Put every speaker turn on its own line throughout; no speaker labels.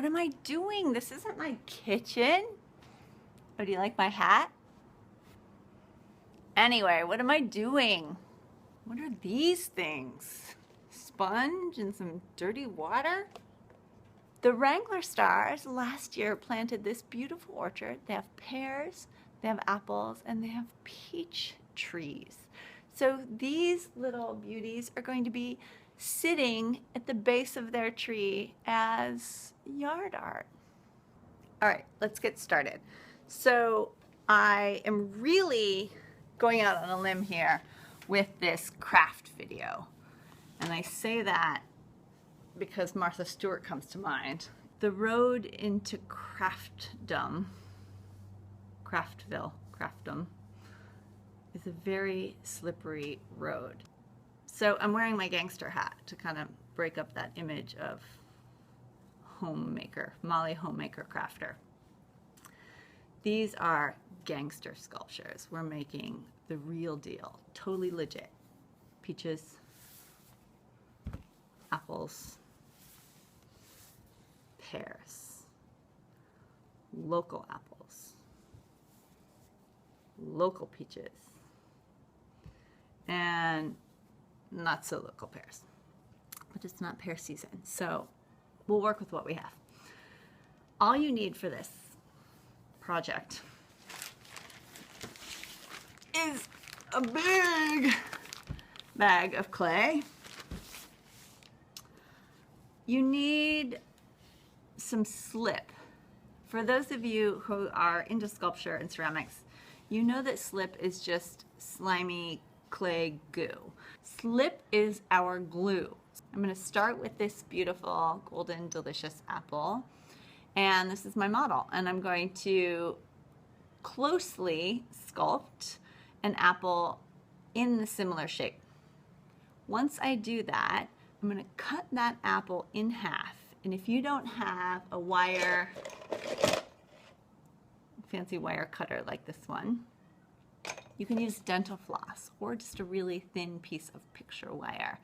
am I doing? This isn't my kitchen. Oh, do you like my hat? Anyway, what am I doing? What are these things? Sponge and some dirty water? The Wrangler stars last year planted this beautiful orchard. They have pears, they have apples, and they have peach trees. So these little beauties are going to be sitting at the base of their tree as yard art. All right, let's get started. So I am really going out on a limb here with this craft video. And I say that because Martha Stewart comes to mind. The road into craftdom is a very slippery road. So I'm wearing my gangster hat to kind of break up that image of homemaker, Molly homemaker crafter. These are gangster sculptures. We're making the real deal, totally legit. Peaches, apples, pears, local apples, local peaches, and not so local pears. But it's not pear season, so we'll work with what we have. All you need for this project is a big bag of clay. You need some slip. For those of you who are into sculpture and ceramics, you know that slip is just slimy clay goo. Slip is our glue. I'm going to start with this beautiful golden delicious apple, and this is my model, and I'm going to closely sculpt an apple in the similar shape. Once I do that, I'm going to cut that apple in half, and if you don't have a wire, fancy wire cutter like this one, you can use dental floss or just a really thin piece of picture wire.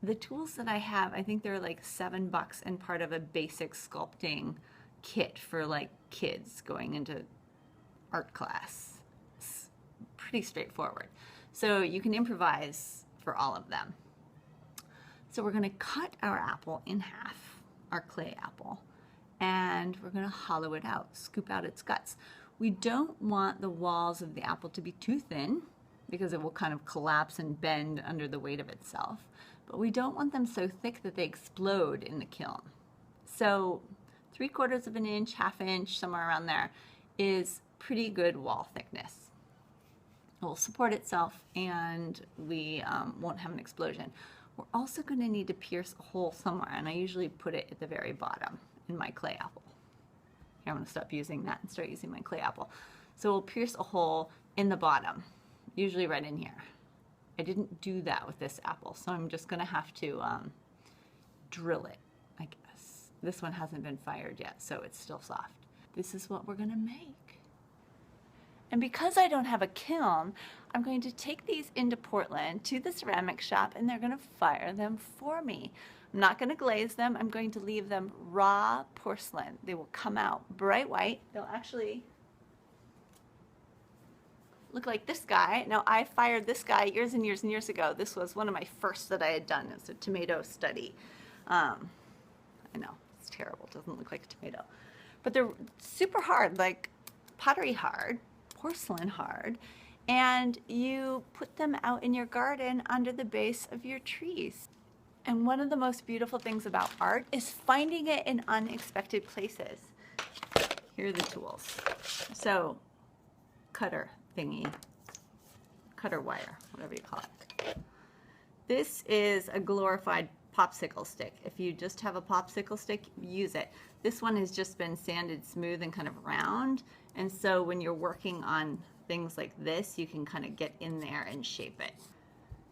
The tools that I have, I think they're like $7 and part of a basic sculpting kit for like kids going into art class. It's pretty straightforward. So you can improvise for all of them. So we're going to cut our apple in half, our clay apple, and we're going to hollow it out, scoop out its guts. We don't want the walls of the apple to be too thin because it will kind of collapse and bend under the weight of itself. But we don't want them so thick that they explode in the kiln. So 3/4 of an inch, ½ inch, somewhere around there is pretty good wall thickness. It will support itself and we won't have an explosion. We're also going to need to pierce a hole somewhere, and I usually put it at the very bottom in my clay apple. Here, I'm going to stop using that and start using my clay apple. So we'll pierce a hole in the bottom, usually right in here. I didn't do that with this apple, so I'm just going to have to drill it, I guess. This one hasn't been fired yet, so it's still soft. This is what we're going to make. And because I don't have a kiln, I'm going to take these into Portland to the ceramic shop, and they're going to fire them for me. I'm not going to glaze them. I'm going to leave them raw porcelain. They will come out bright white. They'll actually look like this guy. Now, I fired this guy years and years and years ago. This was one of my first that I had done. It's a tomato study. I know, it's terrible. It doesn't look like a tomato. But they're super hard, like pottery hard, porcelain hard. And you put them out in your garden under the base of your trees. And one of the most beautiful things about art is finding it in unexpected places. Here are the tools. So, cutter thingy, cutter wire, whatever you call it. This is a glorified popsicle stick. If you just have a popsicle stick, use it. This one has just been sanded smooth and kind of round, and so when you're working on things like this, you can kind of get in there and shape it.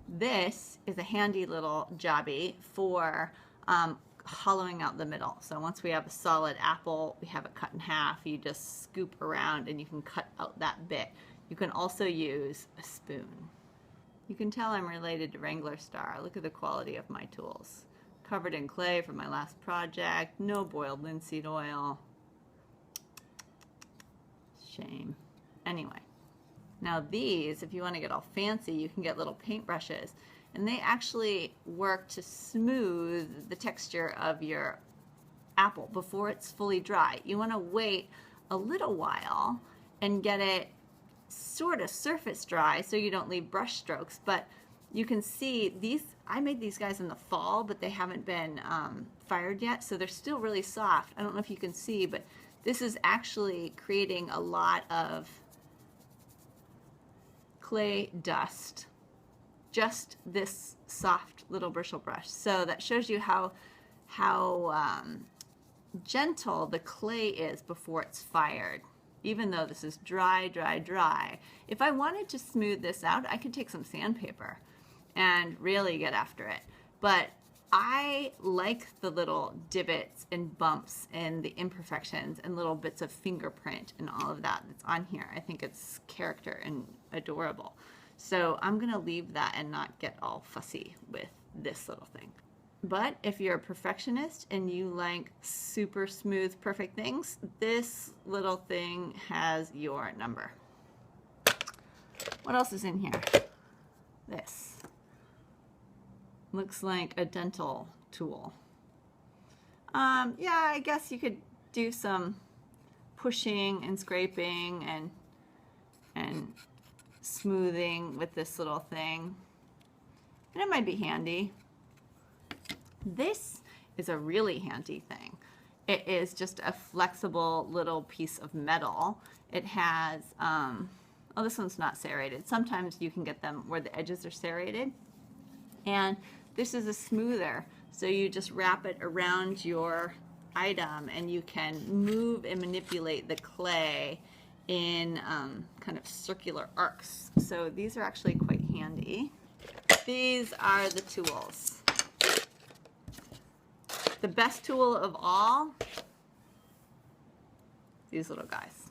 This is a handy little jobby for hollowing out the middle. So once we have a solid apple, we have it cut in half, you just scoop around and you can cut out that bit. You can also use a spoon. You can tell I'm related to Wrangler Star. Look at the quality of my tools. covered in clay from my last project. No boiled linseed oil. Shame. Anyway, now these, if you want to get all fancy, you can get little paintbrushes, and they actually work to smooth the texture of your apple before it's fully dry. You want to wait a little while and get it sort of surface dry so you don't leave brush strokes. But you can see these, I made these guys in the fall, but they haven't been fired yet, so they're still really soft. I don't know if you can see, but this is actually creating a lot of clay dust, just this soft little bristle brush. So that shows you how gentle the clay is before it's fired, even though this is dry, dry, dry. If I wanted to smooth this out, I could take some sandpaper and really get after it. But I like the little divots and bumps and the imperfections and little bits of fingerprint and all of that that's on here. I think it's character and adorable. So I'm gonna leave that and not get all fussy with this little thing. But if you're a perfectionist and you like super smooth, perfect things, this little thing has your number. What else is in here? This. Looks like a dental tool. Yeah, I guess you could do some pushing and scraping and smoothing with this little thing. And it might be handy. This is a really handy thing. It is just a flexible little piece of metal. It has, oh, this one's not serrated. Sometimes you can get them where the edges are serrated. And this is a smoother, so you just wrap it around your item and you can move and manipulate the clay in kind of circular arcs. So these are actually quite handy. These are the tools. The best tool of all, these little guys.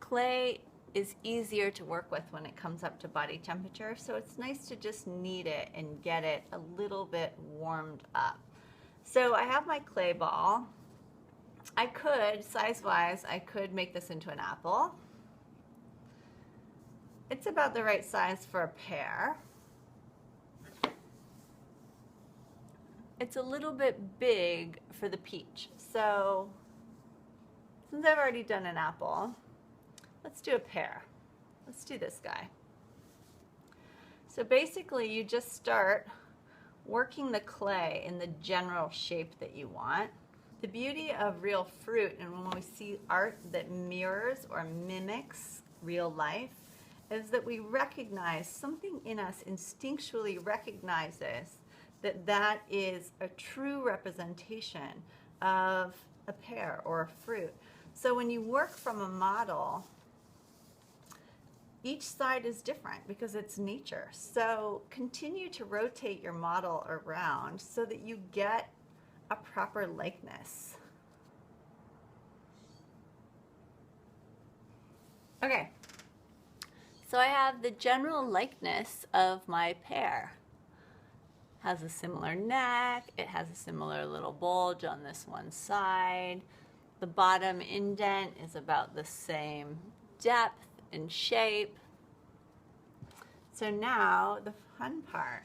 Clay is easier to work with when it comes up to body temperature, so it's nice to just knead it and get it a little bit warmed up. So I have my clay ball. I could, size-wise, I could make this into an apple. It's about the right size for a pear. It's a little bit big for the peach. So since I've already done an apple, let's do a pear. Let's do this guy. So basically you just start working the clay in the general shape that you want. The beauty of real fruit, and when we see art that mirrors or mimics real life, is that we recognize, something in us instinctually recognizes that that is a true representation of a pear or a fruit. So when you work from a model, each side is different because it's nature. So continue to rotate your model around so that you get a proper likeness. Okay, so I have the general likeness of my pear. Has a similar neck, it has a similar little bulge on this one side. The bottom indent is about the same depth and shape. So now the fun part.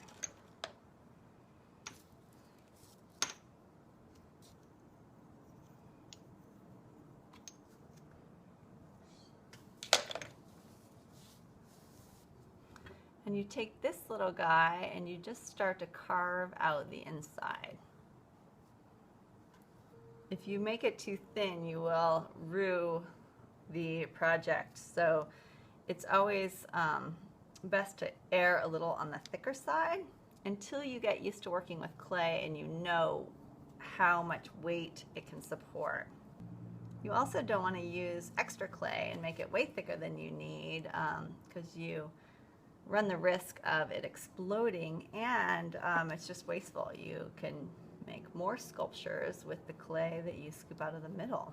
And you take this little guy and you just start to carve out the inside. If you make it too thin, you will rue the project. So it's always best to err a little on the thicker side until you get used to working with clay and you know how much weight it can support. You also don't want to use extra clay and make it way thicker than you need because you run the risk of it exploding, and it's just wasteful. You can make more sculptures with the clay that you scoop out of the middle.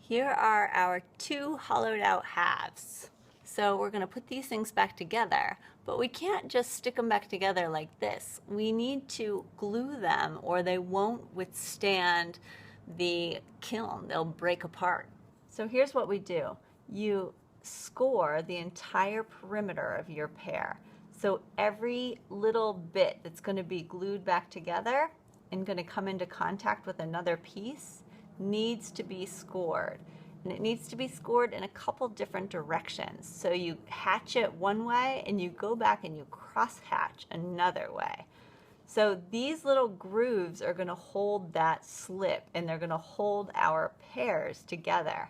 Here are our two hollowed out halves. So we're going to put these things back together, but we can't just stick them back together like this. We need to glue them or they won't withstand the kiln. They'll break apart. So here's what we do. You score the entire perimeter of your pear. So every little bit that's going to be glued back together and going to come into contact with another piece needs to be scored. And it needs to be scored in a couple different directions. So you hatch it one way and you go back and you cross hatch another way. So these little grooves are going to hold that slip and they're going to hold our pears together.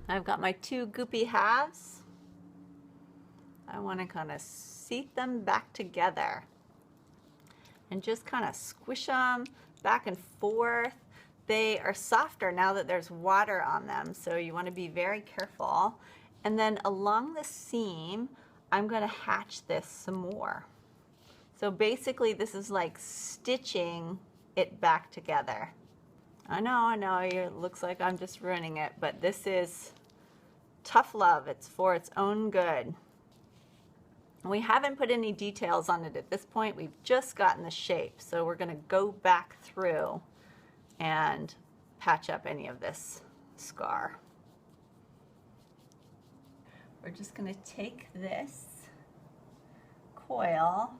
I've got my two goopy halves. I want to kind of seat them back together and just kind of squish them back and forth. They are softer now that there's water on them, so you want to be very careful. And then along the seam, I'm going to hatch this some more. So basically this is like stitching it back together. I know, it looks like I'm just ruining it, but this is tough love. It's for its own good. We haven't put any details on it at this point. We've just gotten the shape. So we're going to go back through and patch up any of this scar. We're just going to take this coil,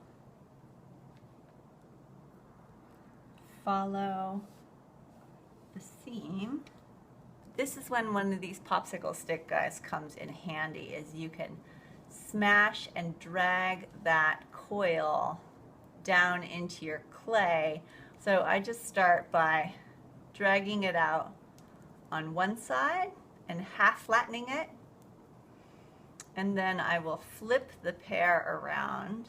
follow the seam. This is when one of these popsicle stick guys comes in handy, is you can smash and drag that coil down into your clay. So I just start by dragging it out on one side and half flattening it, and then I will flip the pear around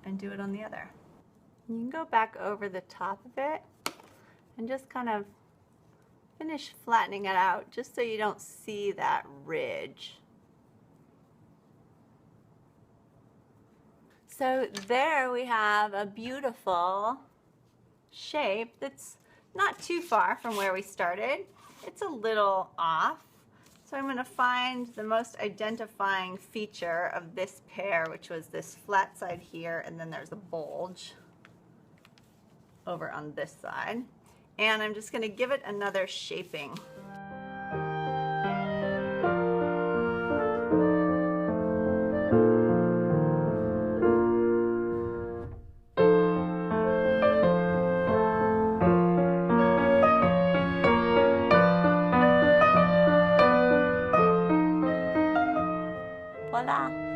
and do it on the other. You can go back over the top of it and just kind of finish flattening it out just so you don't see that ridge. So there we have a beautiful shape that's not too far from where we started. It's a little off. So I'm going to find the most identifying feature of this pear, which was this flat side here, and then there's a bulge over on this side. And I'm just going to give it another shaping. Voila!